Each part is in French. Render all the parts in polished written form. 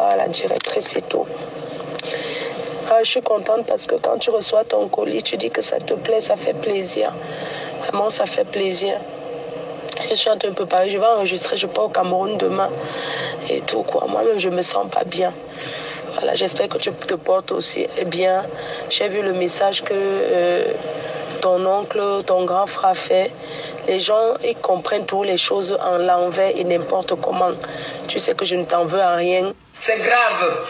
voir la directrice et tout. Ah, je suis contente parce que quand tu reçois ton colis, tu dis que ça te plaît, ça fait plaisir. Vraiment, ça fait plaisir. Je suis en train de préparer, je vais enregistrer, je pars au Cameroun demain et tout quoi. Moi-même, je me sens pas bien. Voilà, j'espère que tu te portes aussi bien. J'ai vu le message que ton oncle, ton grand frère a fait. Les gens, ils comprennent toutes les choses en l'envers et n'importe comment. Tu sais que je ne t'en veux à rien. C'est grave.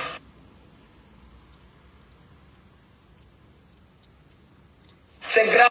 C'est grave.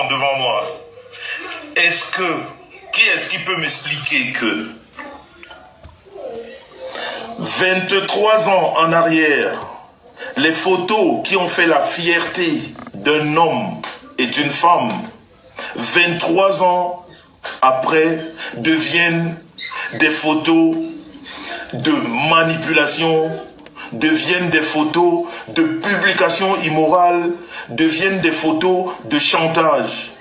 Devant moi. Qui est-ce qui peut m'expliquer que 23 ans en arrière, les photos qui ont fait la fierté d'un homme et d'une femme, 23 ans après, deviennent des photos de manipulation, deviennent des photos de publication immorale, deviennent des photos de chantage.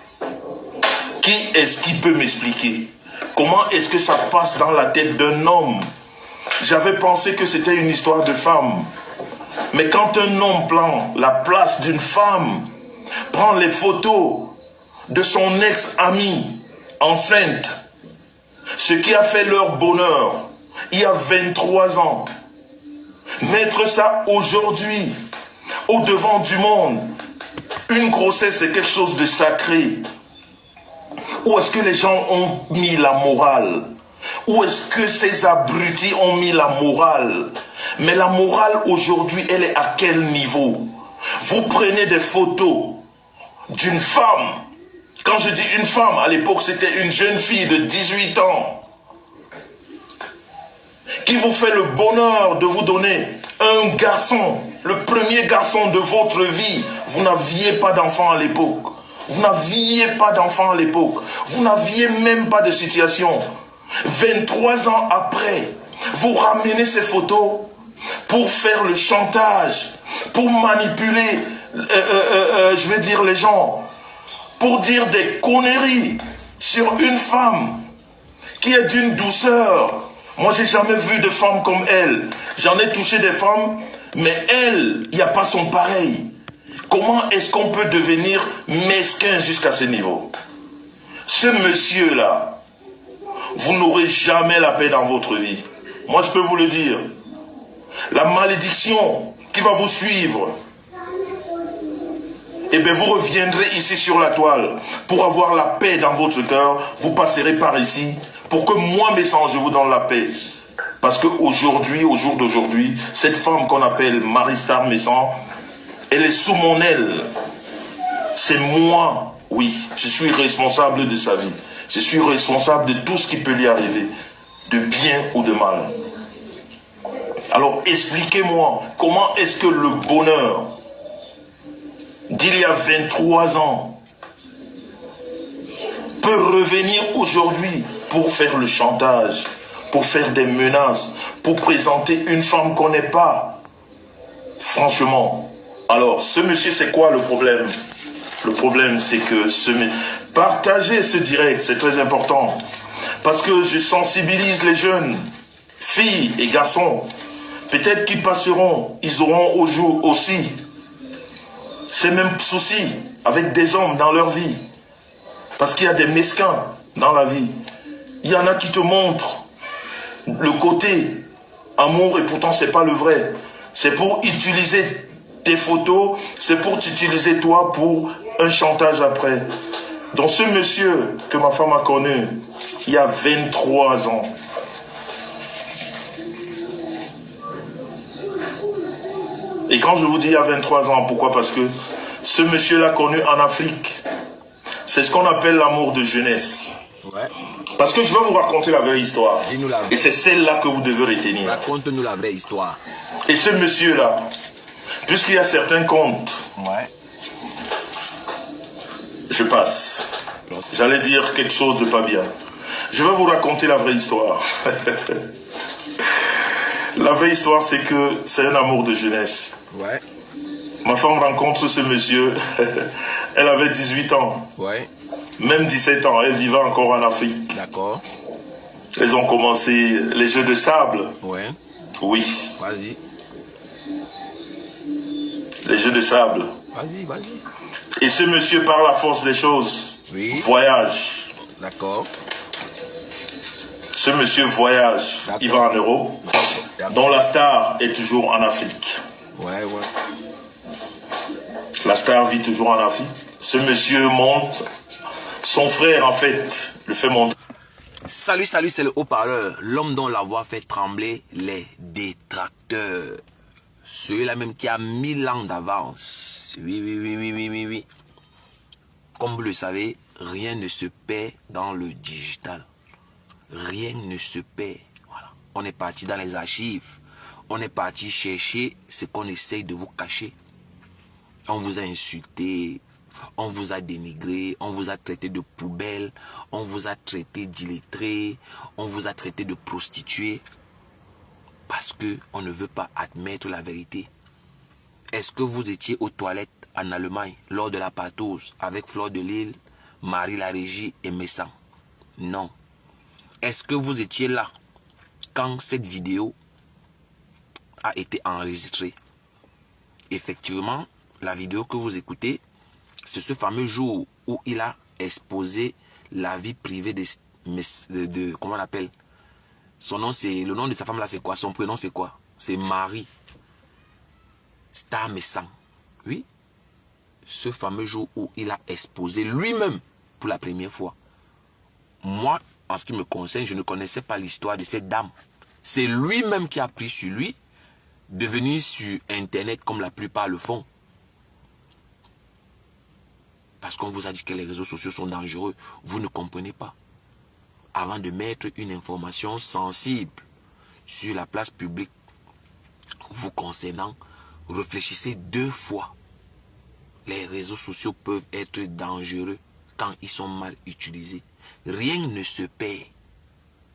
Qui est-ce qui peut m'expliquer? Comment est-ce que ça passe dans la tête d'un homme? J'avais pensé que c'était une histoire de femme. Mais quand un homme prend la place d'une femme, prend les photos de son ex-amie enceinte, ce qui a fait leur bonheur il y a 23 ans, mettre ça aujourd'hui, au devant du monde, une grossesse c'est quelque chose de sacré. Où est-ce que les gens ont mis la morale? Où est-ce que ces abrutis ont mis la morale? Mais la morale aujourd'hui, elle est à quel niveau? Vous prenez des photos d'une femme. Quand je dis une femme, à l'époque c'était une jeune fille de 18 ans qui vous fait le bonheur de vous donner un garçon, le premier garçon de votre vie. Vous n'aviez pas d'enfant à l'époque. Vous n'aviez pas d'enfant à l'époque. Vous n'aviez même pas de situation. 23 ans après, vous ramenez ces photos pour faire le chantage, pour manipuler, je vais dire les gens, pour dire des conneries sur une femme. qui est d'une douceur. Moi, j'ai jamais vu de femme comme elle. J'en ai touché des femmes, mais elle, il n'y a pas son pareil. Comment est-ce qu'on peut devenir mesquin jusqu'à ce niveau? Ce monsieur-là, vous n'aurez jamais la paix dans votre vie. Moi, je peux vous le dire. La malédiction qui va vous suivre, eh bien, vous reviendrez ici sur la toile pour avoir la paix dans votre cœur. Vous passerez par ici pour que moi, mes sangs, je vous donne la paix. Parce qu'aujourd'hui, au jour d'aujourd'hui, cette femme qu'on appelle Marie-Star Messan, elle est sous mon aile. C'est moi, oui, je suis responsable de sa vie. Je suis responsable de tout ce qui peut lui arriver, de bien ou de mal. Alors expliquez-moi, comment est-ce que le bonheur d'il y a 23 ans peut revenir aujourd'hui pour faire le chantage, pour faire des menaces, pour présenter une femme qu'on n'est pas? Franchement. Alors, ce monsieur, c'est quoi le problème? Le problème, c'est que partager ce direct, c'est très important. Parce que je sensibilise les jeunes, filles et garçons. Peut-être qu'ils passeront, ils auront au jour aussi ces mêmes soucis avec des hommes dans leur vie. Parce qu'il y a des mesquins dans la vie. Il y en a qui te montrent le côté amour et pourtant c'est pas le vrai. C'est pour utiliser tes photos, c'est pour t'utiliser toi pour un chantage après. Donc ce monsieur que ma femme a connu il y a 23 ans, et quand je vous dis il y a 23 ans, pourquoi? Parce que ce monsieur l'a connu en Afrique. C'est ce qu'on appelle l'amour de jeunesse. Ouais. Parce que je vais vous raconter la vraie histoire. Dis-nous la vraie. Et c'est celle-là que vous devez retenir. Raconte-nous la vraie histoire. Et ce monsieur-là, puisqu'il y a certains comptes, Ouais. je passe. J'allais dire quelque chose de pas bien. Je vais vous raconter la vraie histoire. La vraie histoire, c'est que c'est un amour de jeunesse. Ouais. Ma femme rencontre ce monsieur. Elle avait 18 ans. Ouais. Même 17 ans. Elle vivait encore en Afrique. D'accord. Elles ont commencé les jeux de sable. Ouais. Oui. Vas-y. Les jeux de sable. Vas-y, vas-y. Et ce monsieur, par la force des choses, Oui. voyage. D'accord. Ce monsieur voyage. D'accord. Il va en Europe. D'accord. Dont la star est toujours en Afrique. Ouais, ouais. La star vit toujours en Afrique. Ce monsieur monte. Son frère, en fait, le fait monter. Salut, salut, c'est le haut-parleur. L'homme dont la voix fait trembler les détracteurs. Celui-là même qui a 1000 ans d'avance. Oui, oui, oui, oui, oui, oui, oui. Comme vous le savez, rien ne se perd dans le digital. Rien ne se perd. Voilà. On est parti dans les archives. On est parti chercher ce qu'on essaye de vous cacher. On vous a insulté, on vous a dénigré, on vous a traité de poubelle, on vous a traité d'illettré, on vous a traité de prostituée. Parce qu'on ne veut pas admettre la vérité. Est-ce que vous étiez aux toilettes en Allemagne lors de la partose avec Fleur de Lille, Marie la Régie et Messan? Non. Est-ce que vous étiez là quand cette vidéo a été enregistrée? Effectivement, la vidéo que vous écoutez, c'est ce fameux jour où il a exposé la vie privée de comment on l'appelle? Son nom, c'est le nom de sa femme là, c'est quoi? Son prénom, c'est quoi? C'est Marie Star Messan. Oui. Ce fameux jour où il a exposé lui-même pour la première fois. Moi, en ce qui me concerne, je ne connaissais pas l'histoire de cette dame. C'est lui-même qui a pris sur lui de venir sur Internet comme la plupart le font. Parce qu'on vous a dit que les réseaux sociaux sont dangereux. Vous ne comprenez pas. Avant de mettre une information sensible sur la place publique vous concernant, réfléchissez 2 fois. Les réseaux sociaux peuvent être dangereux quand ils sont mal utilisés. Rien ne se perd.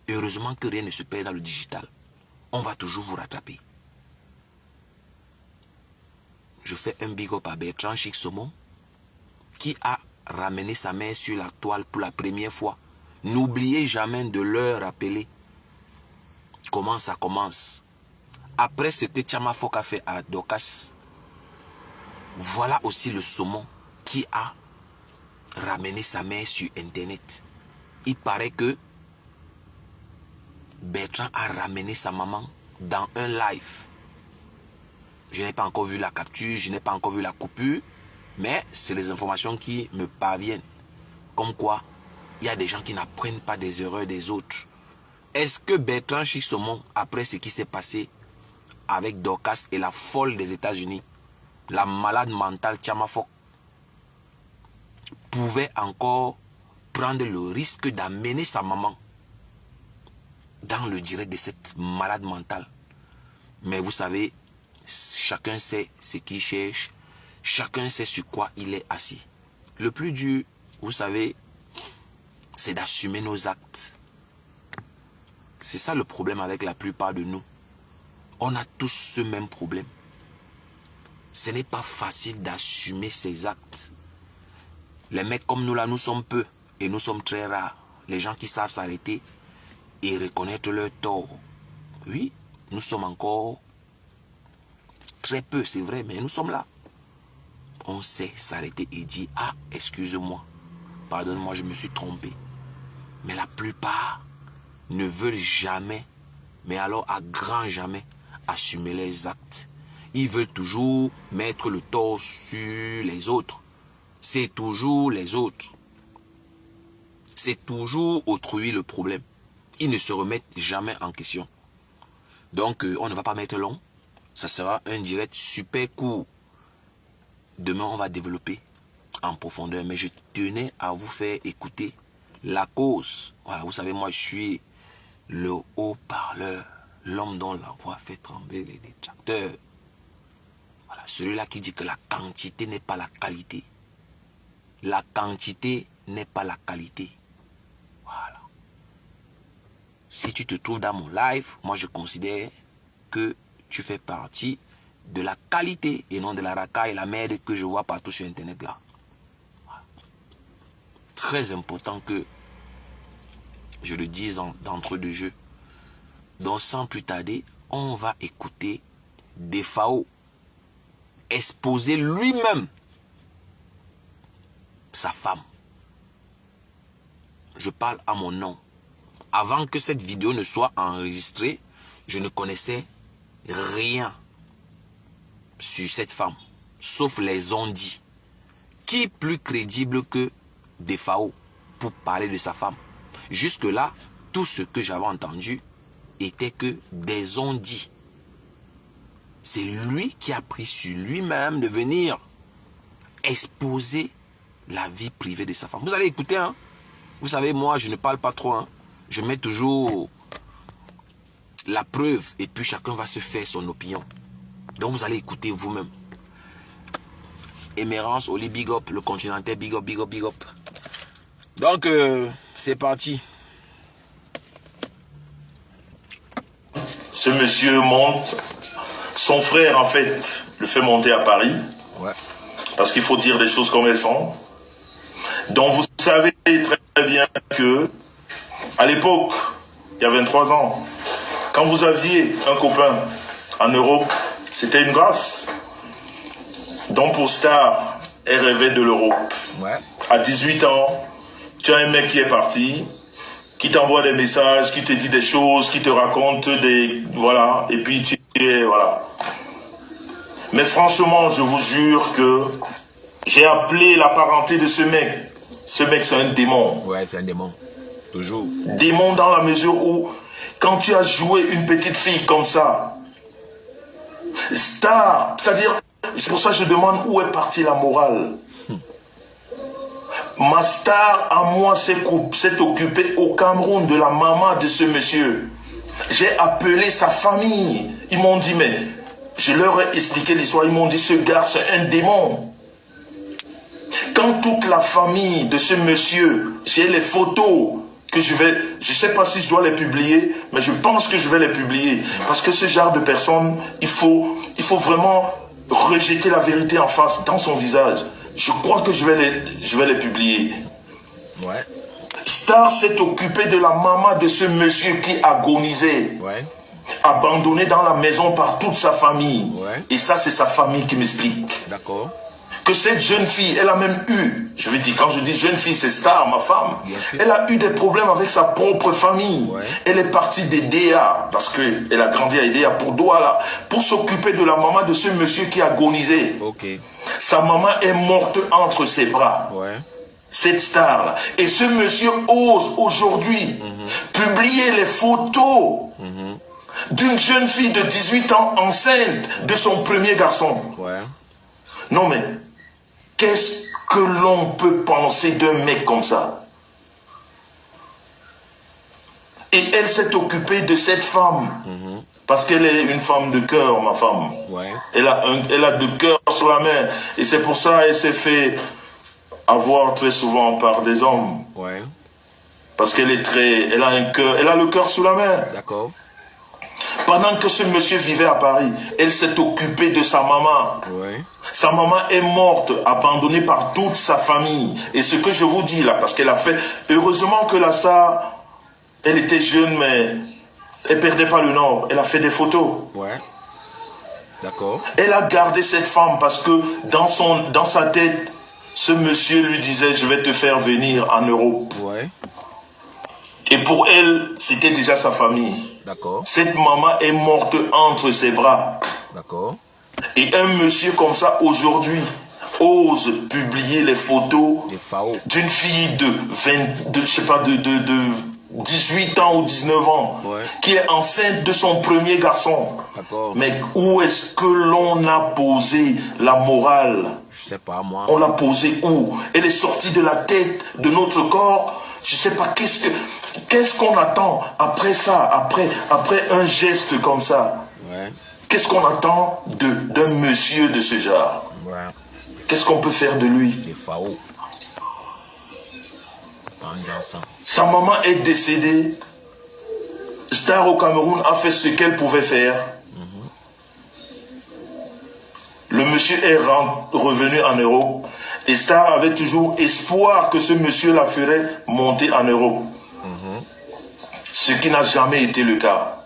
Heureusement que rien ne se perd dans le digital. On va toujours vous rattraper. Je fais un big up à Bertrand Chic Saumon qui a ramené sa mère sur la toile pour la première fois. N'oubliez jamais de leur rappeler comment ça commence. Après ce que Tchama Fok a fait à Dorcas, voilà aussi le saumon qui a ramené sa mère sur Internet. Il paraît que Bertrand a ramené sa maman dans un live. Je n'ai pas encore vu la capture, je n'ai pas encore vu la coupure, mais c'est les informations qui me parviennent. Comme quoi, il y a des gens qui n'apprennent pas des erreurs des autres. Est-ce que Bertrand Chic-Saumon, après ce qui s'est passé avec Dorcas et la folle des États-Unis, la malade mentale Tchama Fok, pouvait encore prendre le risque d'amener sa maman dans le direct de cette malade mentale? Mais vous savez, chacun sait ce qu'il cherche, chacun sait sur quoi il est assis. Le plus dur, vous savez, c'est d'assumer nos actes. C'est ça le problème avec la plupart de nous. On a tous ce même problème. Ce n'est pas facile d'assumer ses actes. Les mecs comme nous là, nous sommes peu et nous sommes très rares. Les gens qui savent s'arrêter et reconnaître leur tort. Oui, nous sommes encore très peu, c'est vrai, mais nous sommes là. On sait s'arrêter et dire, ah, excuse-moi, pardonne-moi, je me suis trompé. Mais la plupart ne veulent jamais, mais alors à grand jamais, assumer les actes. Ils veulent toujours mettre le tort sur les autres. C'est toujours les autres. C'est toujours autrui le problème. Ils ne se remettent jamais en question. Donc, on ne va pas mettre long. Ça sera un direct super court. Demain, on va développer en profondeur. Mais je tenais à vous faire écouter la cause. Voilà, vous savez, moi, je suis le haut-parleur. L'homme dont la voix fait trembler les détracteurs. Voilà, celui-là qui dit que la quantité n'est pas la qualité. La quantité n'est pas la qualité. Voilà. Si tu te trouves dans mon live, moi je considère que tu fais partie de la qualité et non de la racaille et la merde que je vois partout sur Internet là. Voilà. Très important que je le dise d'entrée de jeu. Donc sans plus tarder, on va écouter Defao exposer lui-même sa femme. Je parle à mon nom. Avant que cette vidéo ne soit enregistrée, je ne connaissais rien sur cette femme, sauf les on-dit. Qui plus crédible que Defao pour parler de sa femme? Jusque-là, tout ce que j'avais entendu était que des on-dit. C'est lui qui a pris sur lui-même de venir exposer la vie privée de sa femme. Vous allez écouter, hein? Vous savez, moi, je ne parle pas trop, hein? Je mets toujours la preuve et puis chacun va se faire son opinion. Donc, vous allez écouter vous-même. Émérance, Oli, big up, le continental, big up, big up, big up. Donc, c'est parti. Ce monsieur monte. Son frère, en fait, le fait monter à Paris. Ouais. Parce qu'il faut dire les choses comme elles sont. Donc, vous savez très bien que, à l'époque, il y a 23 ans, quand vous aviez un copain en Europe, c'était une grâce. Donc, pour Star, elle rêvait de l'Europe. Ouais. À 18 ans, tu as un mec qui est parti, qui t'envoie des messages, qui te dit des choses, qui te raconte des... Voilà, et puis tu es... Voilà. Mais franchement, je vous jure que j'ai appelé la parenté de ce mec. Ce mec, c'est un démon. Ouais, c'est un démon. Toujours. Démon dans la mesure où, quand tu as joué une petite fille comme ça, Star, c'est-à-dire, c'est pour ça que je demande où est partie la morale. Ma Star, à moi, s'est occupée au Cameroun de la maman de ce monsieur. J'ai appelé sa famille. Ils m'ont dit, mais je leur ai expliqué l'histoire. Ils m'ont dit, ce gars, c'est un démon. Quand toute la famille de ce monsieur, j'ai les photos que je ne sais pas si je dois les publier, mais je pense que je vais les publier. Parce que ce genre de personnes, il faut vraiment rejeter la vérité en face, dans son visage. Je crois que je vais les publier. Ouais. Star s'est occupé de la maman de ce monsieur qui agonisait. Ouais. Abandonné dans la maison par toute sa famille. Ouais. Et ça, c'est sa famille qui m'explique. D'accord. Que cette jeune fille, elle a même eu, je veux dire, quand je dis jeune fille, c'est Star, ma femme, elle a eu des problèmes avec sa propre famille. Ouais. Elle est partie d'Edea, parce qu'elle a grandi à Edea pour Douala, pour s'occuper de la maman de ce monsieur qui agonisait. Ok. Sa maman est morte entre ses bras. Ouais. Cette star-là. Et ce monsieur ose aujourd'hui publier les photos d'une jeune fille de 18 ans enceinte de son premier garçon. Ouais. Non mais, qu'est-ce que l'on peut penser d'un mec comme ça? Et elle s'est occupée de cette femme. Parce qu'elle est une femme de cœur, ma femme. Ouais. Elle a de cœur sur la main. Et c'est pour ça qu'elle s'est fait avoir très souvent par des hommes. Ouais. Parce qu'elle est elle a un cœur, elle a le cœur sous la main. D'accord. Pendant que ce monsieur vivait à Paris, elle s'est occupée de sa maman. Ouais. Sa maman est morte, abandonnée par toute sa famille. Et ce que je vous dis là, parce qu'elle a fait... Heureusement que la star, elle était jeune, mais elle perdait pas le nord. Elle a fait des photos. Ouais. D'accord. Elle a gardé cette femme parce que dans sa tête, ce monsieur lui disait, je vais te faire venir en Europe. Ouais. Et pour elle, c'était déjà sa famille. D'accord. Cette maman est morte entre ses bras. D'accord. Et un monsieur comme ça, aujourd'hui, ose publier les photos Des FAO. d'une fille de 18 ans ou 19 ans, Ouais. qui est enceinte de son premier garçon. D'accord. Mais où est-ce que l'on a posé la morale? Je sais pas, moi. On l'a posée où? Elle est sortie de la tête de notre corps. Je sais pas, qu'est-ce qu'on attend après ça, après un geste comme ça? Ouais. Qu'est-ce qu'on attend d'un monsieur de ce genre? Ouais. Qu'est-ce qu'on peut faire de lui? Des FAO. En disant ça. Sa maman est décédée. Star au Cameroun a fait ce qu'elle pouvait faire. Le monsieur est revenu en Europe. Et Star avait toujours espoir que ce monsieur la ferait monter en Europe. Ce qui n'a jamais été le cas.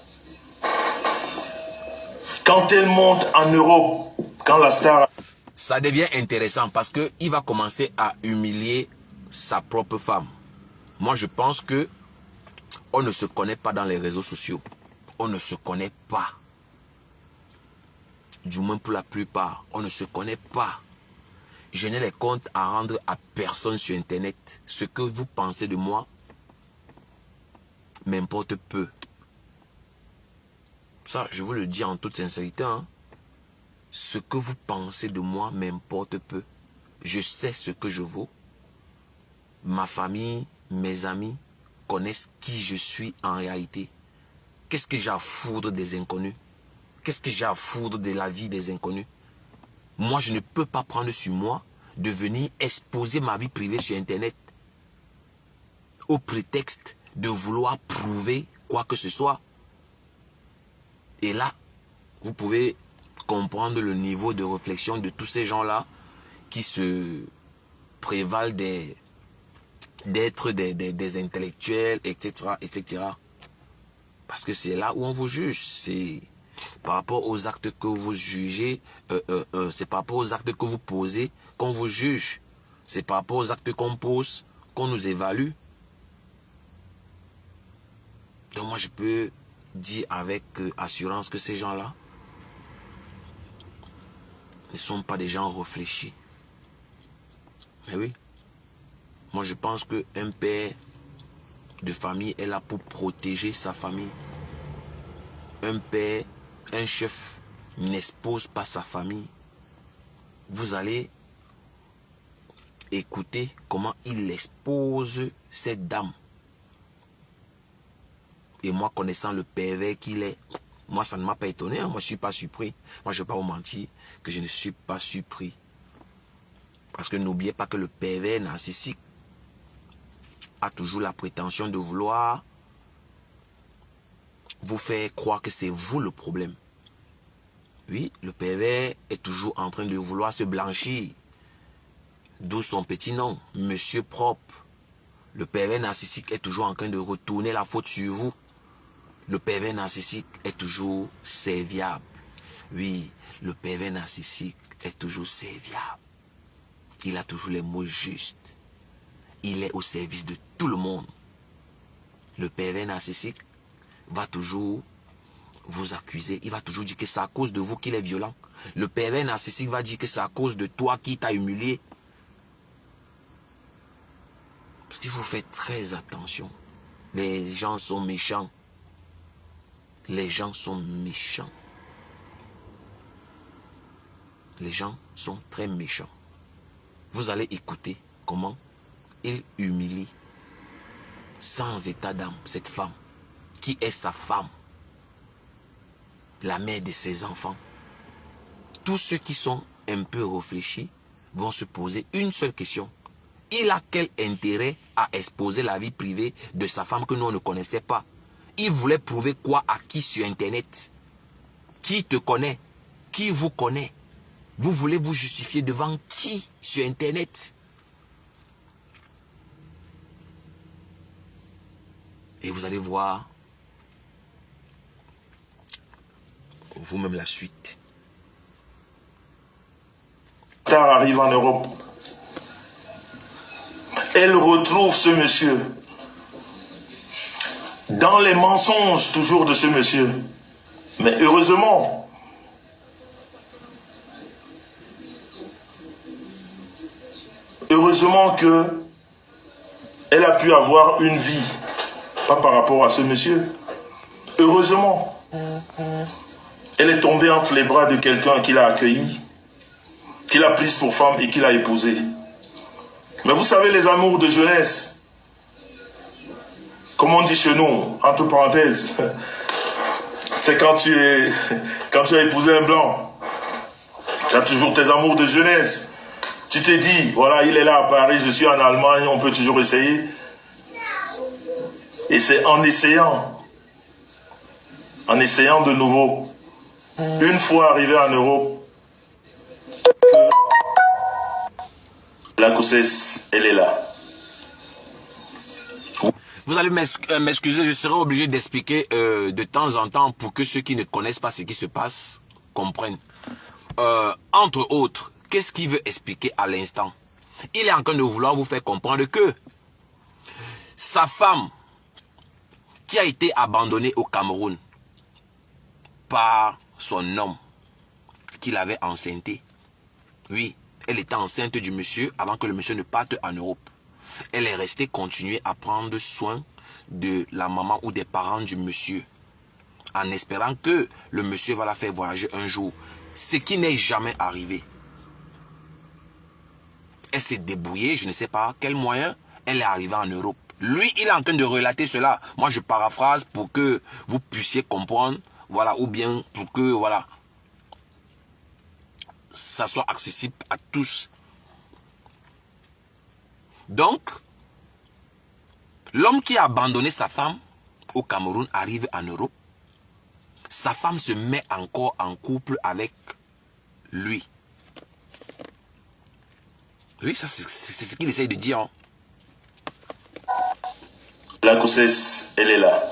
Quand elle monte en Europe, quand la Star... Ça devient intéressant parce qu'il va commencer à humilier sa propre femme. Moi, je pense que on ne se connaît pas dans les réseaux sociaux. On ne se connaît pas. Du moins pour la plupart, on ne se connaît pas. Je n'ai les comptes à rendre à personne sur Internet. Ce que vous pensez de moi m'importe peu. Ça, je vous le dis en toute sincérité. Hein. Ce que vous pensez de moi m'importe peu. Je sais ce que je vaux. Ma famille, mes amis connaissent qui je suis en réalité. Qu'est-ce que j'ai à foutre des inconnus? Qu'est-ce que j'ai à foutre de la vie des inconnus? Moi, je ne peux pas prendre sur moi de venir exposer ma vie privée sur Internet au prétexte de vouloir prouver quoi que ce soit. Et là, vous pouvez comprendre le niveau de réflexion de tous ces gens-là qui se prévalent d'être des intellectuels, etc., etc. Parce que c'est là où on vous juge. C'est par rapport aux actes que vous jugez, c'est par rapport aux actes que vous posez qu'on vous juge. C'est par rapport aux actes qu'on pose qu'on nous évalue. Donc moi je peux dire avec assurance que ces gens-là ne sont pas des gens réfléchis. Mais oui. Moi je pense qu'un père de famille est là pour protéger sa famille. Un père, un chef n'expose pas sa famille. Vous allez écouter comment il expose cette dame. Et moi, connaissant le pervers qu'il est, moi, ça ne m'a pas étonné. Hein. Moi, je ne suis pas surpris. Moi, je ne vais pas vous mentir que je ne suis pas surpris. Parce que n'oubliez pas que le pervers narcissique a toujours la prétention de vouloir vous faire croire que c'est vous le problème. Oui, le pervers est toujours en train de vouloir se blanchir. D'où son petit nom, Monsieur Propre. Le pervers narcissique est toujours en train de retourner la faute sur vous. Le pervers narcissique est toujours serviable. Oui, le pervers narcissique est toujours serviable. Il a toujours les mots justes. Il est au service de tout le monde. Le pervers narcissique va toujours vous accuser. Il va toujours dire que c'est à cause de vous qu'il est violent. Le pervers narcissique va dire que c'est à cause de toi qui t'a humilié. Parce qu'il faut faire très attention. Les gens sont méchants. Les gens sont méchants. Les gens sont très méchants. Vous allez écouter comment il humilie sans état d'âme cette femme qui est sa femme, la mère de ses enfants. Tous ceux qui sont un peu réfléchis vont se poser une seule question. Il a quel intérêt à exposer la vie privée de sa femme que nous on ne connaissait pas? Il voulait prouver quoi à qui sur Internet? Qui te connaît? Qui vous connaît? Vous voulez vous justifier devant qui sur Internet? Et vous allez voir vous-même la suite. Tard arrive en Europe. Elle retrouve ce monsieur. Dans les mensonges toujours de ce monsieur. Mais heureusement, que elle a pu avoir une vie. Pas par rapport à ce monsieur. Heureusement. Elle est tombée entre les bras de quelqu'un qui l'a accueilli, qui l'a prise pour femme et qui l'a épousée. Mais vous savez, les amours de jeunesse, comme on dit chez nous, entre parenthèses, c'est quand tu as épousé un blanc. Tu as toujours tes amours de jeunesse. Tu te dis, voilà, il est là à Paris, je suis en Allemagne, on peut toujours essayer. Et c'est en essayant de nouveau, une fois arrivé en Europe, que la grossesse, elle est là. Vous allez m'excuser, je serai obligé d'expliquer de temps en temps pour que ceux qui ne connaissent pas ce qui se passe comprennent. Entre autres, qu'est-ce qu'il veut expliquer à l'instant? Il est en train de vouloir vous faire comprendre que sa femme, qui a été abandonnée au Cameroun par son homme qu'il avait enceinté. Oui, elle était enceinte du monsieur avant que le monsieur ne parte en Europe. Elle est restée continuer à prendre soin de la maman ou des parents du monsieur, en espérant que le monsieur va la faire voyager un jour, ce qui n'est jamais arrivé. Elle s'est débrouillée, je ne sais pas quel moyen, elle est arrivée en Europe. Lui, il est en train de relater cela. Moi, je paraphrase pour que vous puissiez comprendre, voilà, ou bien pour que, voilà, ça soit accessible à tous. Donc, l'homme qui a abandonné sa femme au Cameroun arrive en Europe. Sa femme se met encore en couple avec lui. Oui, ça c'est ce qu'il essaye de dire. Hein. La grossesse, elle est là.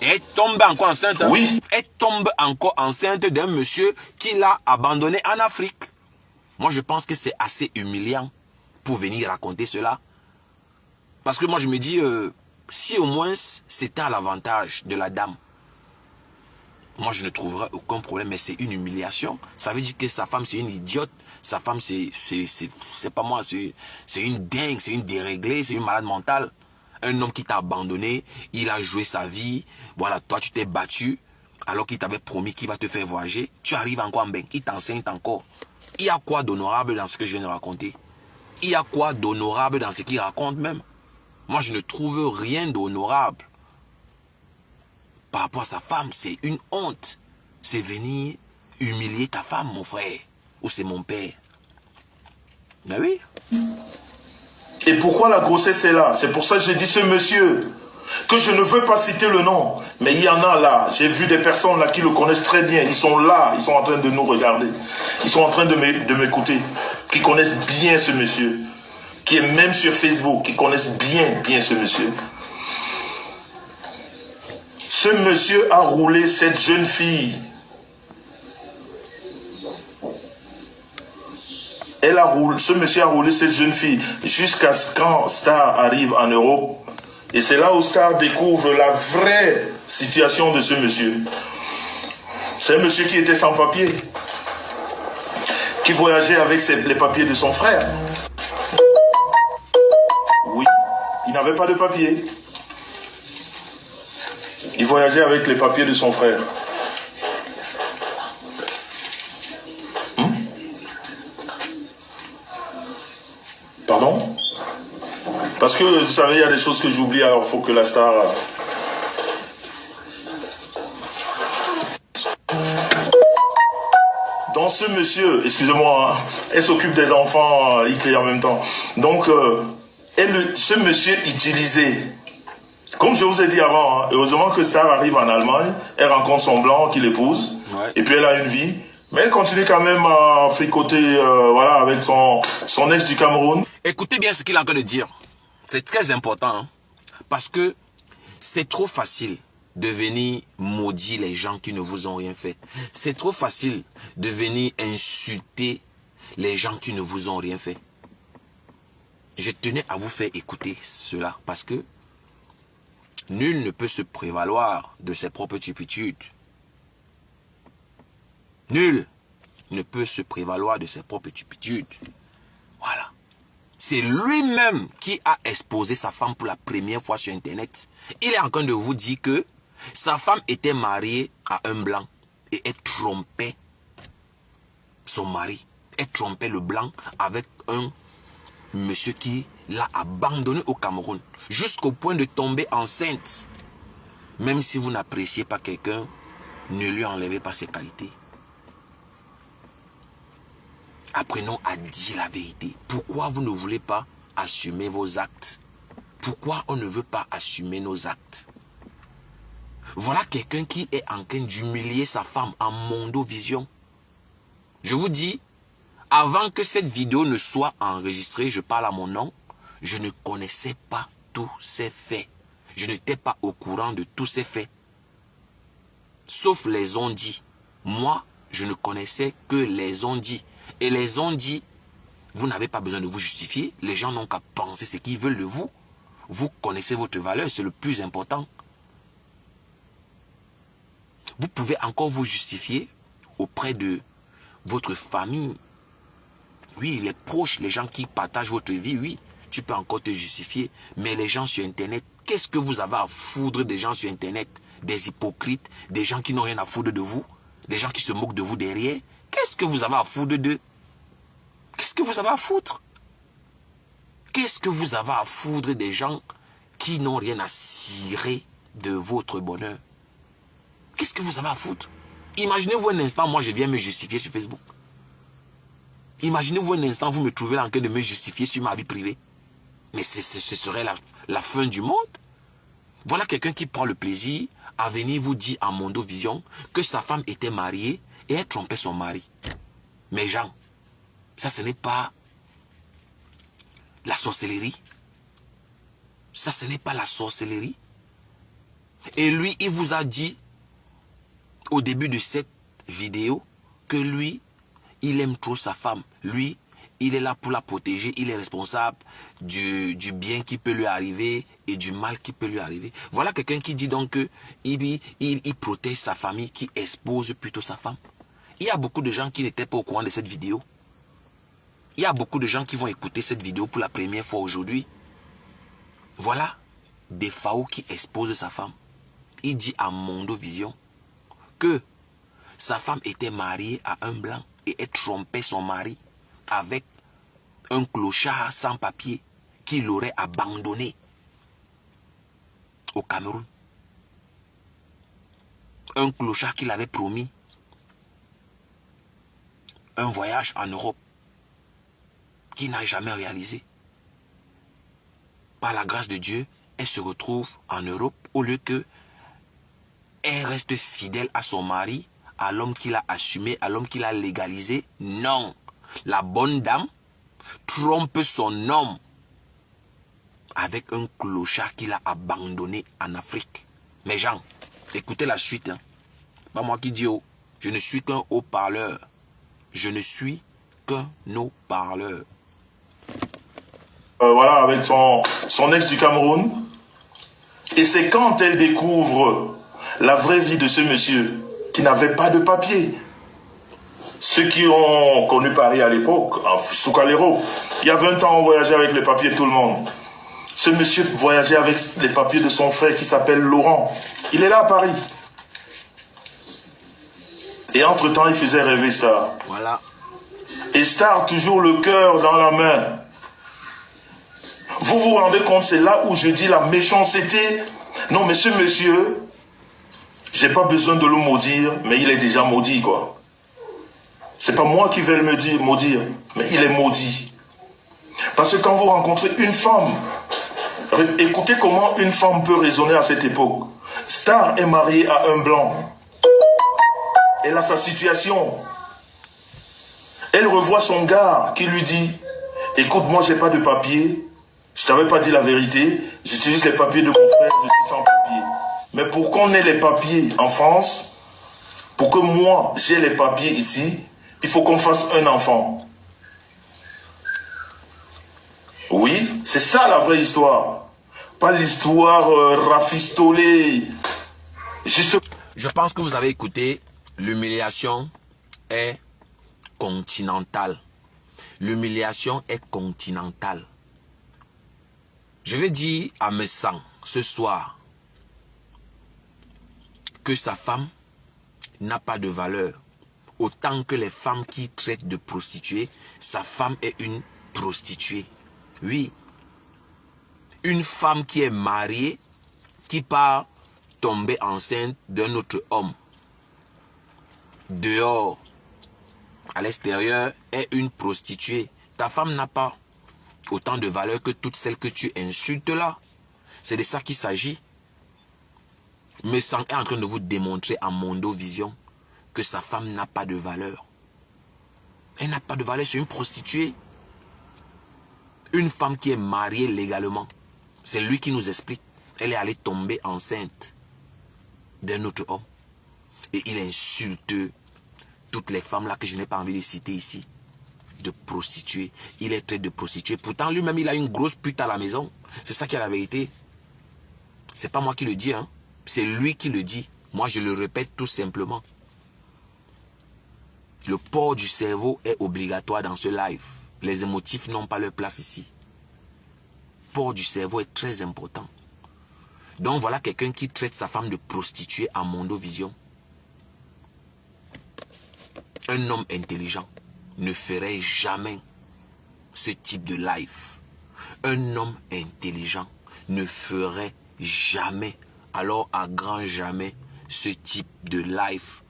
Et elle tombe encore enceinte. Hein? Oui. Elle tombe encore enceinte d'un monsieur qui l'a abandonné en Afrique. Moi, je pense que c'est assez humiliant pour venir raconter cela. Parce que moi, je me dis, si au moins c'était à l'avantage de la dame, moi, je ne trouverais aucun problème, mais c'est une humiliation. Ça veut dire que sa femme, c'est une idiote. Sa femme, c'est pas moi, c'est une dingue, c'est une déréglée, c'est une malade mentale. Un homme qui t'a abandonné, il a joué sa vie. Voilà, toi, tu t'es battu, alors qu'il t'avait promis qu'il va te faire voyager. Tu arrives encore en bain, il t'enseigne encore. Il y a quoi d'honorable dans ce que je viens de raconter? Il y a quoi d'honorable dans ce qu'il raconte même? Moi, je ne trouve rien d'honorable. Par rapport à sa femme, c'est une honte. C'est venir humilier ta femme, mon frère. Ou c'est mon père. Mais oui. Et pourquoi la grossesse est là? C'est pour ça que j'ai dit ce monsieur, que je ne veux pas citer le nom. Mais il y en a là. J'ai vu des personnes là qui le connaissent très bien. Ils sont là, ils sont en train de nous regarder. Ils sont en train de m'écouter. Qui connaissent bien ce monsieur. qui est même sur Facebook, qui connaissent bien ce monsieur. Ce monsieur a roulé cette jeune fille. Ce monsieur a roulé cette jeune fille jusqu'à ce quand Star arrive en Europe. Et c'est là où Star découvre la vraie situation de ce monsieur. C'est un monsieur qui était sans papier, qui voyageait avec les papiers de son frère. Oui, il n'avait pas de papier. Il voyageait avec les papiers de son frère. Pardon? Parce que, vous savez, il y a des choses que j'oublie, alors il faut que la Star... Donc ce monsieur, excusez-moi, elle s'occupe des enfants, il crie en même temps. Donc, ce monsieur utilisait, comme je vous ai dit avant, heureusement que Star arrive en Allemagne, elle rencontre son blanc qui l'épouse, et puis elle a une vie. Mais elle continue quand même à fricoter voilà, avec son ex du Cameroun. Écoutez bien ce qu'il est en train de dire. C'est très important. Hein, parce que c'est trop facile de venir maudire les gens qui ne vous ont rien fait. C'est trop facile de venir insulter les gens qui ne vous ont rien fait. Je tenais à vous faire écouter cela parce que nul ne peut se prévaloir de ses propres turpitudes. Nul ne peut se prévaloir de ses propres turpitudes. Voilà. C'est lui-même qui a exposé sa femme pour la première fois sur Internet. Il est en train de vous dire que sa femme était mariée à un blanc et elle trompait son mari. Elle trompait le blanc avec un monsieur qui l'a abandonné au Cameroun jusqu'au point de tomber enceinte. Même si vous n'appréciez pas quelqu'un, ne lui enlevez pas ses qualités. Apprenons à dire la vérité. Pourquoi vous ne voulez pas assumer vos actes? Pourquoi on ne veut pas assumer nos actes? Voilà quelqu'un qui est en train d'humilier sa femme en mondovision. Je vous dis, avant que cette vidéo ne soit enregistrée, je parle à mon nom, je ne connaissais pas tous ces faits. Je n'étais pas au courant de tous ces faits. Sauf les on-dit. Moi, je ne connaissais que les on-dit. Et les on-dit, vous n'avez pas besoin de vous justifier. Les gens n'ont qu'à penser ce qu'ils veulent de vous. Vous connaissez votre valeur, c'est le plus important. Vous pouvez encore vous justifier auprès de votre famille. Oui, les proches, les gens qui partagent votre vie, oui, tu peux encore te justifier. Mais les gens sur Internet, qu'est-ce que vous avez à foutre des gens sur Internet? Des hypocrites, des gens qui n'ont rien à foutre de vous, des gens qui se moquent de vous derrière. Qu'est-ce que vous avez à foutre d'eux? Qu'est-ce que vous avez à foutre? Qu'est-ce que vous avez à foutre des gens qui n'ont rien à cirer de votre bonheur? Qu'est-ce que vous avez à foutre? Imaginez-vous un instant, moi je viens me justifier sur Facebook. Imaginez-vous un instant, vous me trouvez là en train de me justifier sur ma vie privée. Mais ce serait la fin du monde. Voilà quelqu'un qui prend le plaisir à venir vous dire en mondovision que sa femme était mariée et elle trompait son mari. Mais Jean, ça ce n'est pas la sorcellerie. Ça ce n'est pas la sorcellerie. Et lui, il vous a dit au début de cette vidéo que lui, il aime trop sa femme. Lui, il est là pour la protéger. Il est responsable du bien qui peut lui arriver et du mal qui peut lui arriver. Voilà quelqu'un qui dit donc qu'il protège sa famille, qui expose plutôt sa femme. Il y a beaucoup de gens qui n'étaient pas au courant de cette vidéo. Il y a beaucoup de gens qui vont écouter cette vidéo pour la première fois aujourd'hui. Voilà des Fao qui exposent sa femme. Il dit à mondovision que sa femme était mariée à un blanc et elle trompait son mari avec un clochard sans papier qui l'aurait abandonné au Cameroun. Un clochard qui l'avait promis un voyage en Europe qui n'a jamais réalisé. Par la grâce de Dieu, elle se retrouve en Europe au lieu que elle reste fidèle à son mari, à l'homme qu'il a assumé, à l'homme qu'il a légalisé. Non, la bonne dame trompe son homme avec un clochard qu'il a abandonné en Afrique. Mes gens, écoutez la suite. Hein. Pas moi qui dis oh, je ne suis qu'un haut-parleur. Je ne suis qu'un haut-parleur. Voilà, avec son ex du Cameroun. Et c'est quand elle découvre la vraie vie de ce monsieur qui n'avait pas de papier. Ceux qui ont connu Paris à l'époque, en Soukalero, il y a 20 ans, on voyageait avec les papiers de tout le monde. Ce monsieur voyageait avec les papiers de son frère qui s'appelle Laurent. Il est là à Paris. Et entre-temps, il faisait rêver Star. Voilà. Et Star, toujours le cœur dans la main. Vous vous rendez compte, c'est là où je dis la méchanceté. Non, mais ce monsieur, j'ai pas besoin de le maudire, mais il est déjà maudit, quoi. C'est pas moi qui vais le maudire, mais il est maudit. Parce que quand vous rencontrez une femme, écoutez comment une femme peut raisonner à cette époque. Star est mariée à un blanc. Elle a sa situation. Elle revoit son gars qui lui dit, écoute, moi j'ai pas de papier, je t'avais pas dit la vérité, j'utilise les papiers de mon frère, je suis sans papier. Mais pour qu'on ait les papiers en France, pour que moi j'ai les papiers ici, il faut qu'on fasse un enfant. Oui, c'est ça la vraie histoire. Pas l'histoire rafistolée. Juste... Je pense que vous avez écouté, l'humiliation est continentale. L'humiliation est continentale. Je vais dire à mes sangs ce soir que sa femme n'a pas de valeur. Autant que les femmes qui traitent de prostituées, sa femme est une prostituée. Oui. Une femme qui est mariée, qui part tomber enceinte d'un autre homme. Dehors, à l'extérieur, est une prostituée. Ta femme n'a pas autant de valeur que toutes celles que tu insultes là. C'est de ça qu'il s'agit. Mais Sang est en train de vous démontrer en Mondo Vision que sa femme n'a pas de valeur. Elle n'a pas de valeur, c'est une prostituée. Une femme qui est mariée légalement. C'est lui qui nous explique. Elle est allée tomber enceinte d'un autre homme. Et il insulte toutes les femmes là que je n'ai pas envie de citer ici. De prostituées. Il est traité de prostituée. Pourtant lui-même il a une grosse pute à la maison. C'est ça qui est la vérité. C'est pas moi qui le dis. Hein. C'est lui qui le dit. Moi je le répète tout simplement. Le port du cerveau est obligatoire dans ce live. Les émotifs n'ont pas leur place ici. Le port du cerveau est très important. Donc voilà quelqu'un qui traite sa femme de prostituée en Mondo Vision. Un homme intelligent ne ferait jamais ce type de live. Un homme intelligent ne ferait jamais, alors à grand jamais, ce type de live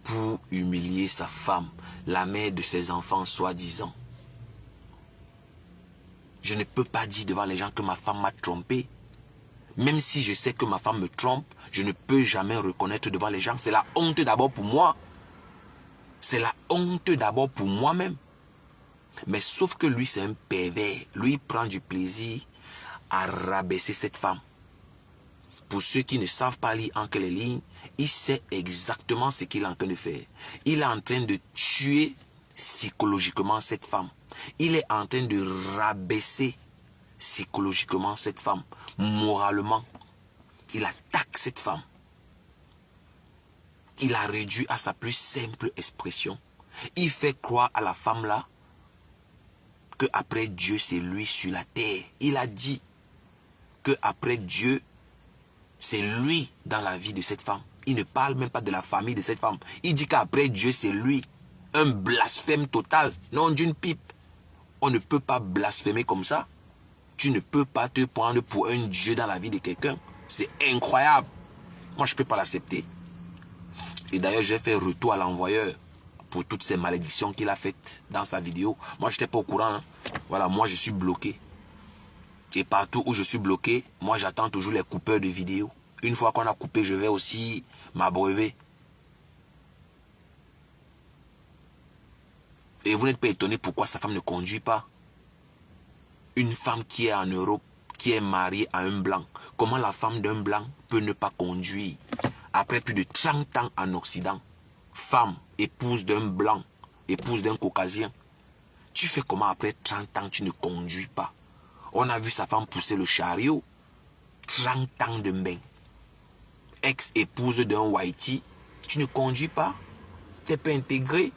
pour humilier sa femme, la mère de ses enfants soi-disant. Je ne peux pas dire devant les gens que ma femme m'a trompé. Même si je sais que ma femme me trompe, je ne peux jamais reconnaître devant les gens. C'est la honte d'abord pour moi. C'est la honte d'abord pour moi-même. Mais sauf que lui, c'est un pervers. Lui, il prend du plaisir à rabaisser cette femme. Pour ceux qui ne savent pas lire entre les lignes, il sait exactement ce qu'il est en train de faire. Il est en train de tuer psychologiquement cette femme. Il est en train de rabaisser psychologiquement cette femme. Moralement, il attaque cette femme. Il a réduit à sa plus simple expression. Il fait croire à la femme là que après Dieu c'est lui sur la terre. Il a dit que après Dieu c'est lui dans la vie de cette femme. Il ne parle même pas de la famille de cette femme. Il dit qu'après Dieu c'est lui. Un blasphème total. Non d'une pipe. On ne peut pas blasphémer comme ça. Tu ne peux pas te prendre pour un Dieu dans la vie de quelqu'un. C'est incroyable. Moi je ne peux pas l'accepter. Et d'ailleurs, j'ai fait retour à l'envoyeur pour toutes ces malédictions qu'il a faites dans sa vidéo. Moi, je n'étais pas au courant. Hein. Voilà, moi, je suis bloqué. Et partout où je suis bloqué, moi, j'attends toujours les coupeurs de vidéos. Une fois qu'on a coupé, je vais aussi m'abreuver. Et vous n'êtes pas étonné pourquoi sa femme ne conduit pas. Une femme qui est en Europe, qui est mariée à un blanc. Comment la femme d'un blanc peut ne pas conduire après plus de 30 ans en Occident? Femme, épouse d'un blanc, épouse d'un caucasien. Tu fais comment après 30 ans tu ne conduis pas? On a vu sa femme pousser le chariot. 30 ans de bain. Ex-épouse d'un whitey. Tu ne conduis pas? Tu n'es pas intégré?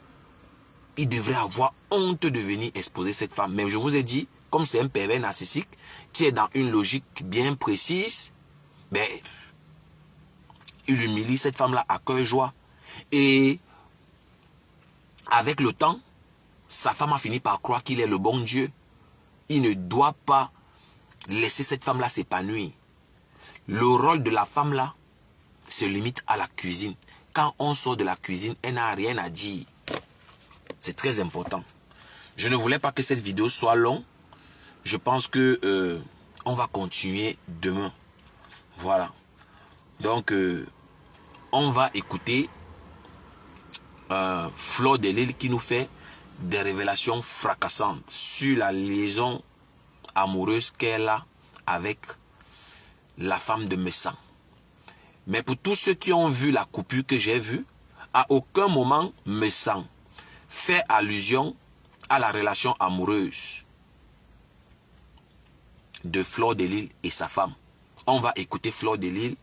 Il devrait avoir honte de venir exposer cette femme. Mais je vous ai dit, comme c'est un pervers narcissique qui est dans une logique bien précise, ben, il humilie cette femme-là à cœur joie. Et avec le temps, sa femme a fini par croire qu'il est le bon Dieu. Il ne doit pas laisser cette femme-là s'épanouir. Le rôle de la femme-là se limite à la cuisine. Quand on sort de la cuisine, elle n'a rien à dire. C'est très important. Je ne voulais pas que cette vidéo soit longue. Je pense que on va continuer demain. Voilà. Donc, on va écouter Fleur de Lille qui nous fait des révélations fracassantes sur la liaison amoureuse qu'elle a avec la femme de Messan. Mais pour tous ceux qui ont vu la coupure que j'ai vue, à aucun moment Messan fait allusion à la relation amoureuse de Fleur de Lille et sa femme. On va écouter Fleur de Lille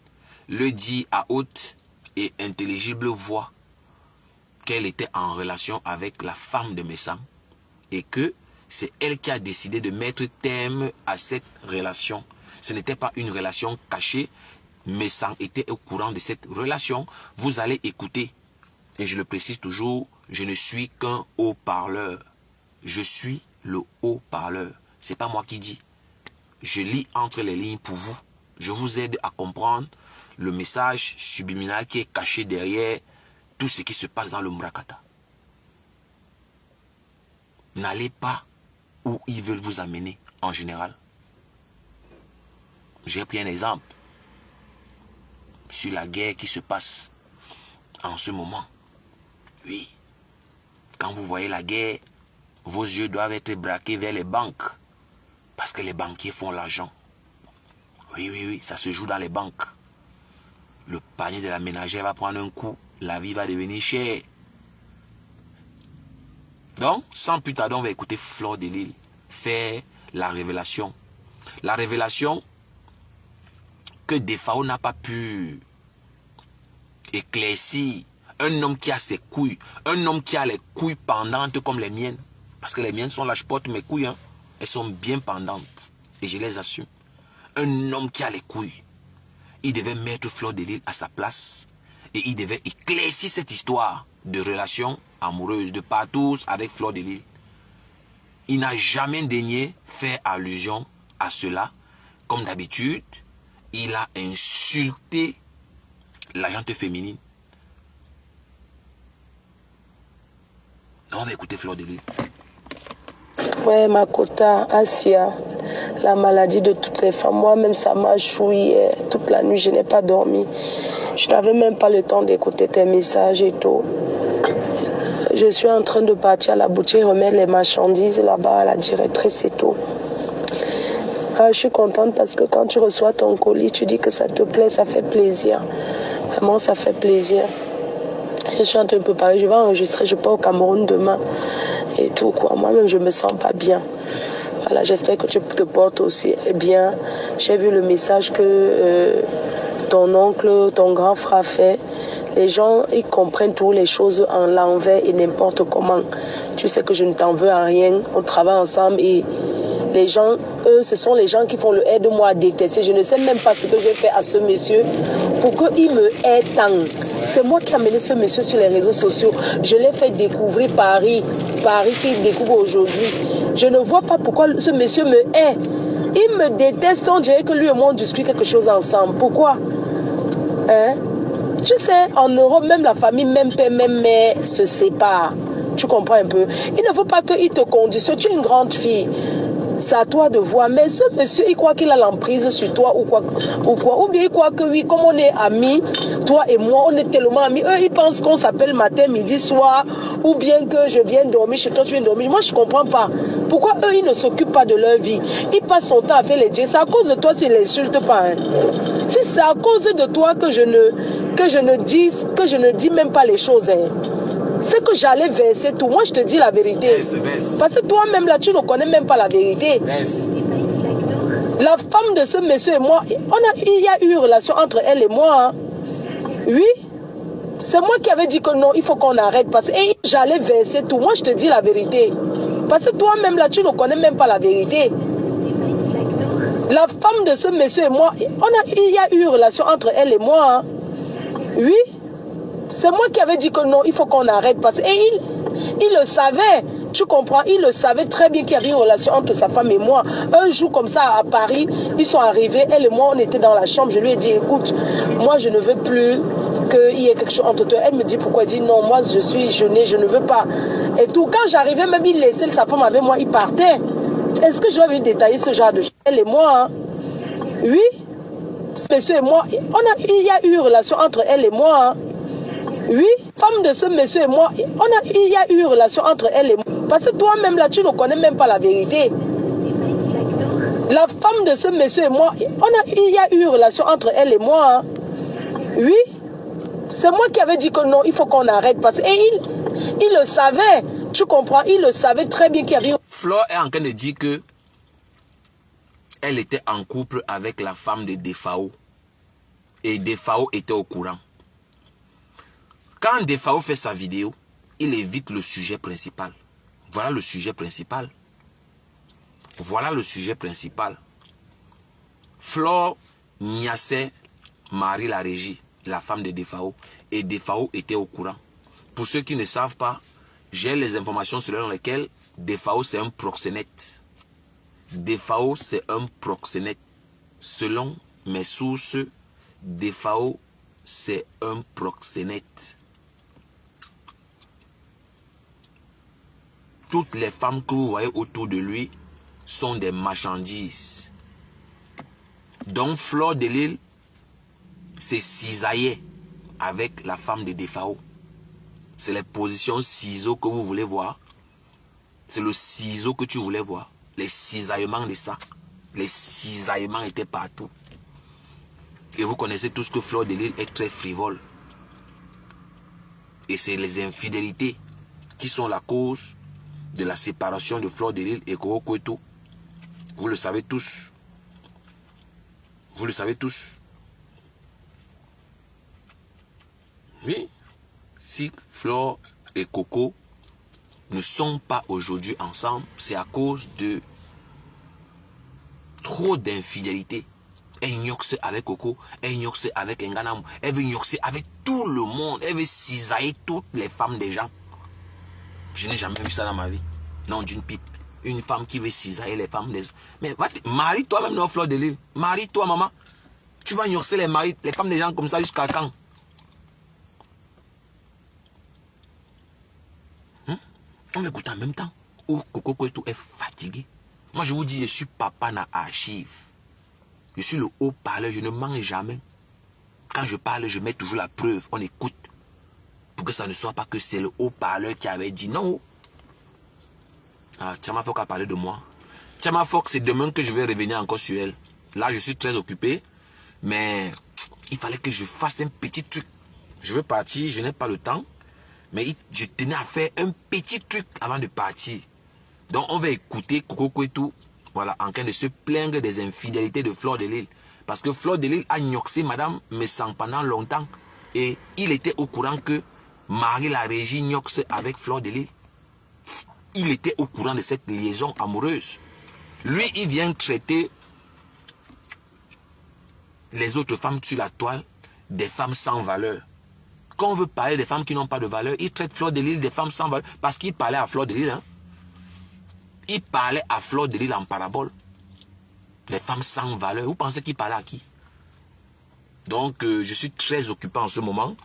le dire à haute et intelligible voix qu'elle était en relation avec la femme de Messan et que c'est elle qui a décidé de mettre terme à cette relation. Ce n'était pas une relation cachée. Messan était au courant de cette relation. Vous allez écouter. Et je le précise toujours, je ne suis qu'un haut-parleur. Je suis le haut-parleur. Ce n'est pas moi qui dis. Je lis entre les lignes pour vous. Je vous aide à comprendre le message subliminal qui est caché derrière tout ce qui se passe dans le Murakata. N'allez pas où ils veulent vous amener en général. J'ai pris un exemple sur la guerre qui se passe en ce moment. Oui. Quand vous voyez la guerre, vos yeux doivent être braqués vers les banques. Parce que les banquiers font l'argent. Oui, ça se joue dans les banques. Le panier de la ménagère va prendre un coup. La vie va devenir chère. Donc, sans plus tarder, on va écouter Fleur de Lille faire la révélation. La révélation que Defao n'a pas pu éclaircir. Un homme qui a ses couilles. Un homme qui a les couilles pendantes comme les miennes. Parce que les miennes sont là, je porte mes couilles. Hein. Elles sont bien pendantes. Et je les assume. Un homme qui a les couilles. Il devait mettre Fleur de Lille à sa place. Et il devait éclaircir cette histoire de relation amoureuse de Partous avec Fleur de Lille. Il n'a jamais daigné faire allusion à cela. Comme d'habitude, il a insulté la gente féminine. Donc on va écouter Fleur de Lille. Ouais, Makota, Asia, la maladie de toutes les femmes. Moi-même, ça m'a chouillé. Toute la nuit, je n'ai pas dormi. Je n'avais même pas le temps d'écouter tes messages et tout. Je suis en train de partir à la boutique, remettre les marchandises là-bas à la directrice et tout. Ah, je suis contente parce que quand tu reçois ton colis, tu dis que ça te plaît, ça fait plaisir. Vraiment, ça fait plaisir. Je suis en train de préparer, je vais enregistrer, je pars au Cameroun demain et tout quoi. Moi-même, je me sens pas bien. Voilà, j'espère que tu te portes aussi bien. J'ai vu le message que ton oncle, ton grand frère a fait. Les gens, ils comprennent toutes les choses en l'envers et n'importe comment. Tu sais que je ne t'en veux à rien. On travaille ensemble et les gens, eux, ce sont les gens qui font le aide-moi à détester. Je ne sais même pas ce que j'ai fait à ce monsieur pour qu'il me aide tant. C'est moi qui ai amené ce monsieur sur les réseaux sociaux. Je l'ai fait découvrir Paris qu'il découvre aujourd'hui. Je ne vois pas pourquoi ce monsieur me hait. Il me déteste, on dirait que lui et moi on discute quelque chose ensemble. Pourquoi? Hein? Tu sais, en Europe, même la famille, même père, même mère se séparent. Tu comprends un peu? Il ne faut pas qu'il te conditionne. Tu es une grande fille. C'est à toi de voir. Mais ce monsieur, il croit qu'il a l'emprise sur toi ou quoi. Ou bien il croit que oui, comme on est amis, toi et moi, on est tellement amis. Eux, ils pensent qu'on s'appelle matin, midi, soir, ou bien que je viens dormir chez toi, tu viens dormir. Moi, je ne comprends pas. Pourquoi eux, ils ne s'occupent pas de leur vie? Ils passent son temps à faire les dieux. C'est à cause de toi s'ils ne l'insultent pas. Hein. Si c'est à cause de toi que je ne dis même pas les choses. Hein. C'est que j'allais verser tout. Moi, je te dis la vérité. Parce que toi-même, là, tu ne connais même pas la vérité. La femme de ce monsieur et moi, il y a eu une relation entre elle et moi. Hein. Oui. C'est moi qui avais dit que non, il faut qu'on arrête. Parce que j'allais verser tout. Moi, je te dis la vérité. Parce que toi-même, là, tu ne connais même pas la vérité. La femme de ce monsieur et moi, il y a eu une relation entre elle et moi. Hein. Oui. C'est moi qui avais dit que non, il faut qu'on arrête. Parce qu'il le savait. Tu comprends? Il le savait très bien qu'il y avait une relation entre sa femme et moi. Un jour comme ça à Paris, ils sont arrivés. Elle et moi, on était dans la chambre. Je lui ai dit, écoute, moi je ne veux plus qu'il y ait quelque chose entre toi. Elle me dit pourquoi? Elle dit non, moi je suis jeûnée, je ne veux pas. Et tout, quand j'arrivais, même il laissait sa femme avec moi, il partait. Est-ce que je vais venir détailler ce genre de choses? Elle et moi, hein? Oui. Ce monsieur et moi, il y a eu une relation entre elle et moi. Hein? Oui, femme de ce monsieur et moi, il y a eu une relation entre elle et moi. Parce que toi-même, là, tu ne connais même pas la vérité. La femme de ce monsieur et moi, il y a eu une relation entre elle et moi. Hein. Oui, c'est moi qui avais dit que non, il faut qu'on arrête. Parce qu'il le savait. Tu comprends? Il le savait très bien qu'il y avait... Flore est en train de dire que elle était en couple avec la femme de Defao. Et Defao était au courant. Quand Defao fait sa vidéo, il évite le sujet principal. Voilà le sujet principal. Voilà le sujet principal. Flore niassait Marie la Régie, la femme de Defao. Et Defao était au courant. Pour ceux qui ne savent pas, j'ai les informations selon lesquelles Defao c'est un proxénète. Defao c'est un proxénète. Selon mes sources, Defao c'est un proxénète. Toutes les femmes que vous voyez autour de lui sont des marchandises. Donc Flore de Lille se cisaillait avec la femme de Defao. C'est les positions ciseaux que vous voulez voir. C'est le ciseau que tu voulais voir. Les cisaillements de ça. Les cisaillements étaient partout. Et vous connaissez tous que Flore de Lille est très frivole. Et c'est les infidélités qui sont la cause de la séparation de Flore de Lille et Coco Kouetou. Vous le savez tous. Vous le savez tous. Oui. Si Flore et Coco ne sont pas aujourd'hui ensemble, c'est à cause de trop d'infidélité. Elle gnoxe avec Coco, elle gnoxe avec Nganam, elle veut gnoxer avec tout le monde, elle veut cisailler toutes les femmes des gens. Je n'ai jamais vu ça dans ma vie. Non, d'une pipe. Une femme qui veut cisailler les femmes des... Mais marie-toi même dans Flore de Lille. Marie-toi, maman. Tu vas gnoxer les femmes des gens comme ça jusqu'à quand? On m'écoute en même temps. Où Coco Kouetou est fatigué. Moi, je vous dis, je suis papa na archive. Je suis le haut-parleur, je ne mens jamais. Quand je parle, je mets toujours la preuve. On écoute. Pour que ça ne soit pas que c'est le haut-parleur qui avait dit non. Ah, Tchama Fock a parlé de moi. Tchama Fock, c'est demain que je vais revenir encore sur elle. Là, je suis très occupé. Mais il fallait que je fasse un petit truc. Je veux partir, je n'ai pas le temps. Mais je tenais à faire un petit truc avant de partir. Donc, on va écouter Coco Kouetou, voilà, en train de se plaindre des infidélités de Flore de Lille. Parce que Flore de Lille a gnoxé Madame Messang pendant longtemps. Et il était au courant que Marie la Régie gnoxe avec Flore de Lille. Il était au courant de cette liaison amoureuse. Lui, il vient traiter les autres femmes sur la toile des femmes sans valeur. Quand on veut parler des femmes qui n'ont pas de valeur, il traite Flore de Lille des femmes sans valeur. Parce qu'il parlait à Flore de Lille. Hein. Il parlait à Flore de Lille en parabole. Les femmes sans valeur. Vous pensez qu'il parlait à qui? Donc, je suis très occupé en ce moment.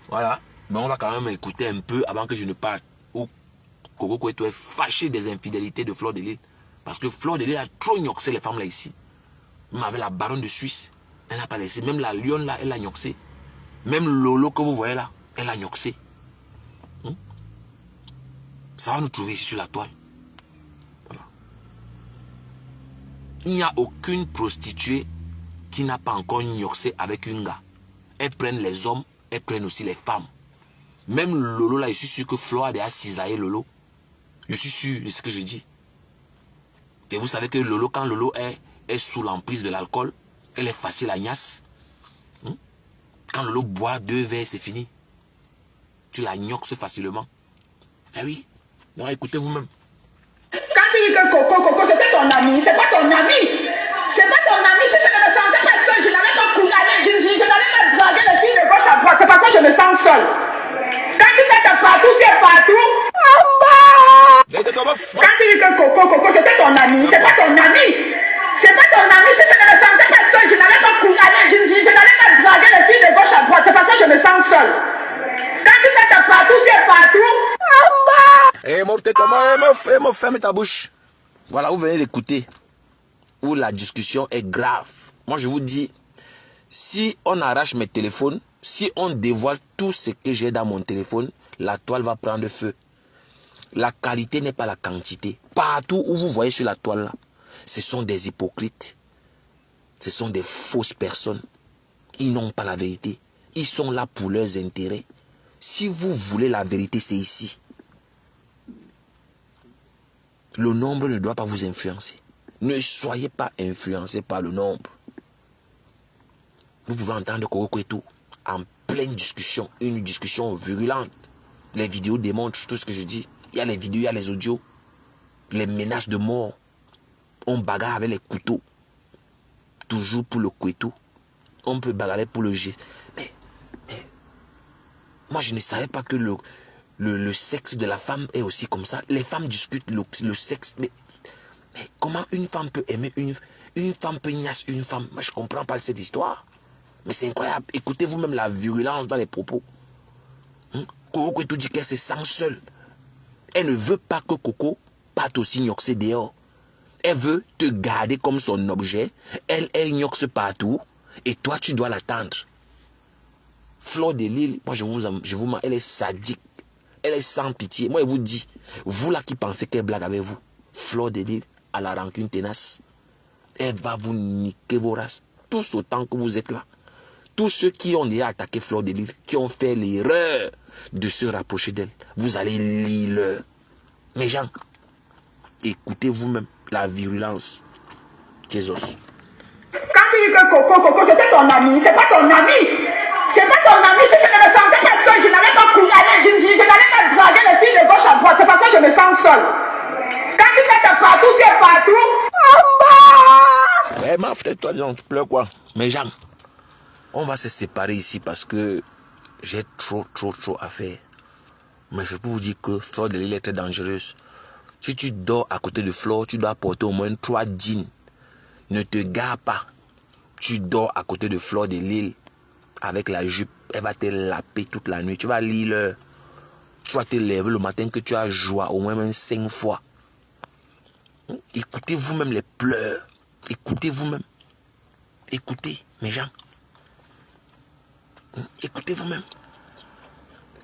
Voilà. Mais on va quand même écouter un peu avant que je ne parte. Où Coco Kouetou est fâché des infidélités de Flore de Lille. Parce que Flore de Lille a trop gnoxé les femmes là ici. Même avec la baronne de Suisse. Elle n'a pas laissé. Même la lionne là, elle a gnoxé. Même Lolo que vous voyez là, elle a gnoxé. Ça va nous trouver ici sur la toile. Voilà. Il n'y a aucune prostituée qui n'a pas encore gnoxé avec un gars. Elles prennent les hommes, elles prennent aussi les femmes. Même Lolo là, je suis sûr que Flo a déjà cisaillé Lolo. Je suis sûr de ce que je dis. Et vous savez que Lolo, quand Lolo est sous l'emprise de l'alcool, elle est facile à gnasse. Quand Lolo boit 2 verres, c'est fini. Tu la gnoxes facilement. Eh oui. Non, écoutez vous-même. Quand tu dis que Coco, c'était ton ami, c'est pas ton ami. C'est pas ton ami. Si je ne me sentais pas seule, je n'allais pas couler, je n'allais pas draguer les filles de gauche à droite. C'est parce que je me sens seule. Quand tu fais ta partout, tu es partout. Quand tu dis que Coco, c'était ton ami, c'est pas ton ami. C'est pas ton ami. Si je ne me sentais pas seule, je n'allais pas couler, je n'allais pas draguer les filles de gauche à droite. C'est parce que je me sens seule. Quand tu fais ta partout, tu es partout. Ferme ta bouche. Voilà, vous venez d'écouter où la discussion est grave. Moi, je vous dis, si on arrache mes téléphones, si on dévoile tout ce que j'ai dans mon téléphone, la toile va prendre feu. La qualité n'est pas la quantité. Partout où vous voyez sur la toile là, ce sont des hypocrites. Ce sont des fausses personnes. Ils n'ont pas la vérité. Ils sont là pour leurs intérêts. Si vous voulez la vérité, c'est ici. Le nombre ne doit pas vous influencer. Ne soyez pas influencés par le nombre. Vous pouvez entendre Coco et tout en pleine discussion, une discussion virulente. Les vidéos démontrent tout ce que je dis. Il y a les vidéos, il y a les audios. Les menaces de mort. On bagarre avec les couteaux. Toujours pour le couteau. On peut bagarrer pour le geste. Mais moi, je ne savais pas que le sexe de la femme est aussi comme ça. Les femmes discutent le sexe. Mais comment une femme peut aimer une femme peut ignace une femme? Moi, je ne comprends pas cette histoire. Mais c'est incroyable. Écoutez vous-même la virulence dans les propos. Coco tout dit qu'elle se sent seule. Elle ne veut pas que Coco parte aussi gnoxer dehors. Elle veut te garder comme son objet. Elle gnoxe partout. Et toi, tu dois l'attendre. Fleur de Lille, moi je vous mens, elle est sadique. Elle est sans pitié. Moi je vous dis, vous là qui pensez qu'elle blague avec vous, Fleur de Lille à la rancune tenace. Elle va vous niquer vos races. Tous autant que vous êtes là. Tous ceux qui ont déjà attaqué Fleur de Lille, qui ont fait l'erreur de se rapprocher d'elle, vous allez lire. Mes gens, écoutez vous-même la virulence. Jesus. Quand tu dis que Coco, c'était ton ami, c'est pas ton ami. C'est pas ton ami. Si je ne me sentais pas seule, je n'allais pas couler, je n'allais pas draguer les filles de gauche à droite. C'est parce que je me sens seule. Quand tu fais ta partout, tu es partout. Ouais, ma frère, toi, tu pleures quoi? Mes gens, on va se séparer ici parce que j'ai trop à faire. Mais je peux vous dire que Fleur de Lille est très dangereuse. Si tu dors à côté de Fleur, tu dois porter au moins 3 jeans. Ne te gare pas. Tu dors à côté de Fleur de Lille avec la jupe. Elle va te laper toute la nuit. Tu vas lire. Tu vas te lever le matin que tu as joué au moins même 5 fois. Écoutez vous-même les pleurs. Écoutez vous-même. Écoutez, mes gens. Écoutez vous-même.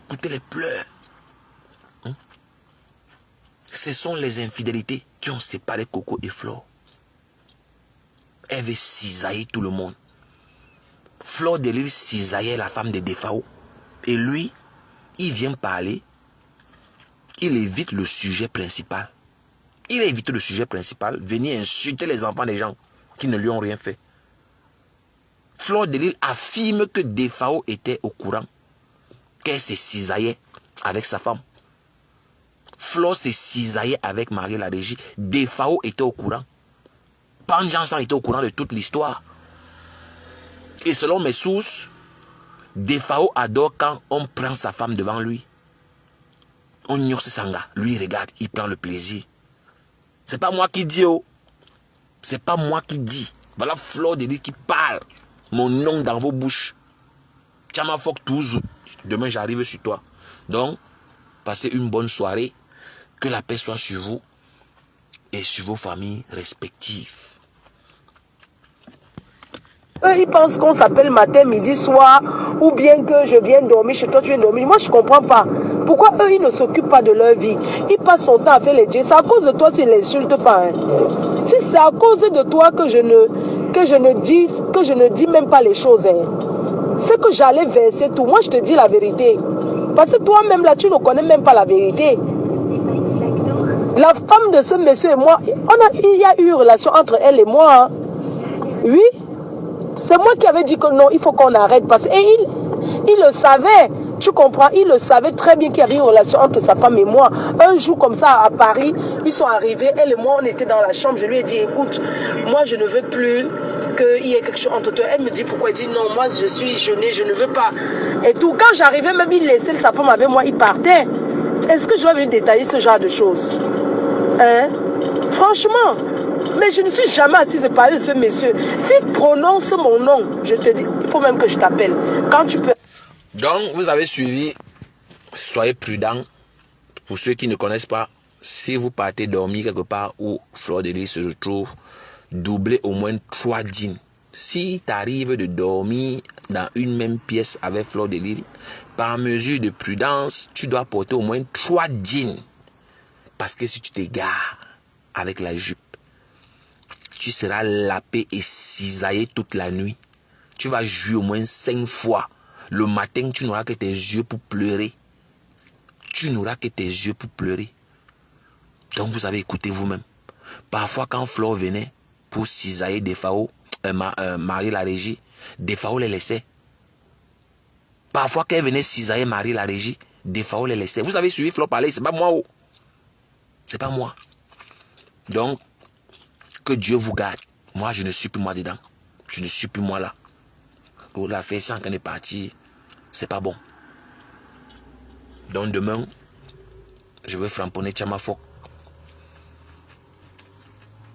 Écoutez les pleurs. Ce sont les infidélités qui ont séparé Coco et Fleur. Elle veut cisailler tout le monde. Fleur de Lille cisaillait la femme de Defao. Et lui, il vient parler. Il évite le sujet principal. Il a évité le sujet principal. Venir insulter les enfants des gens qui ne lui ont rien fait. Fleur de Lille affirme que Defao était au courant. Qu'elle se cisaillait avec sa femme. Fleur se cisaillait avec Marie la Régie. Defao était au courant. Panjansan était au courant de toute l'histoire. Et selon mes sources, Defao adore quand on prend sa femme devant lui. On ignore ce sanga. Lui, il regarde, il prend le plaisir. C'est pas moi qui dis, oh. C'est pas moi qui dis. Voilà Fleur de Lille qui parle. Mon nom dans vos bouches. Tchama Fok Touzou. Demain, j'arrive sur toi. Donc, passez une bonne soirée. Que la paix soit sur vous et sur vos familles respectives. eux, ils pensent qu'on s'appelle matin, midi, soir, ou bien que je viens dormir chez toi, tu viens dormir. Moi, je ne comprends pas. Pourquoi eux, ils ne s'occupent pas de leur vie? Ils passent son temps à faire les dieux. C'est à cause de toi s'ils ne l'insultent pas. Hein. Si c'est à cause de toi que je ne dis même pas les choses. Hein. C'est que j'allais verser tout. Moi, je te dis la vérité. Parce que toi-même, là, tu ne connais même pas la vérité. La femme de ce monsieur et moi, il y a eu une relation entre elle et moi. Hein. Oui. C'est moi qui avais dit que non, il faut qu'on arrête. Parce et il le savait. Tu comprends? Il le savait très bien qu'il y avait une relation entre sa femme et moi. Un jour comme ça à Paris, ils sont arrivés. Elle et moi, on était dans la chambre. Je lui ai dit, écoute, moi je ne veux plus qu'il y ait quelque chose entre toi. Elle me dit pourquoi? Elle dit non, moi je suis jeûnée, je ne veux pas. Et tout. Quand j'arrivais, même il laissait sa femme avec moi, il partait. Est-ce que je vais venir détailler ce genre de choses? Hein? Franchement. Mais je ne suis jamais assise à parler de ce monsieur. S'il prononce mon nom, je te dis, il faut même que je t'appelle. Quand tu peux. Donc, vous avez suivi. Soyez prudents. Pour ceux qui ne connaissent pas, si vous partez dormir quelque part où Fleur de Lys se trouve, doublez au moins 3 djinns. Si tu arrives de dormir dans une même pièce avec Fleur de Lys, par mesure de prudence, tu dois porter au moins 3 djinns. Parce que si tu t'égares avec la jupe, tu seras lapé et cisaillé toute la nuit. Tu vas jouer au moins 5 fois. Le matin, tu n'auras que tes yeux pour pleurer. Tu n'auras que tes yeux pour pleurer. Donc vous avez écouté vous-même. Parfois, quand Flore venait pour cisailler Defao, Marie la Régie, Defao les laissait. Parfois, quand elle venait cisailler Marie la Régie, Defao les laissait. Vous avez suivi Flore parler, c'est pas moi. Oh. C'est pas moi. Donc, que Dieu vous garde. Moi, je ne suis plus moi dedans. Je ne suis plus moi là. Pour la faire sans qu'on est parti, c'est pas bon. Donc demain, je vais framponner Tchamafok.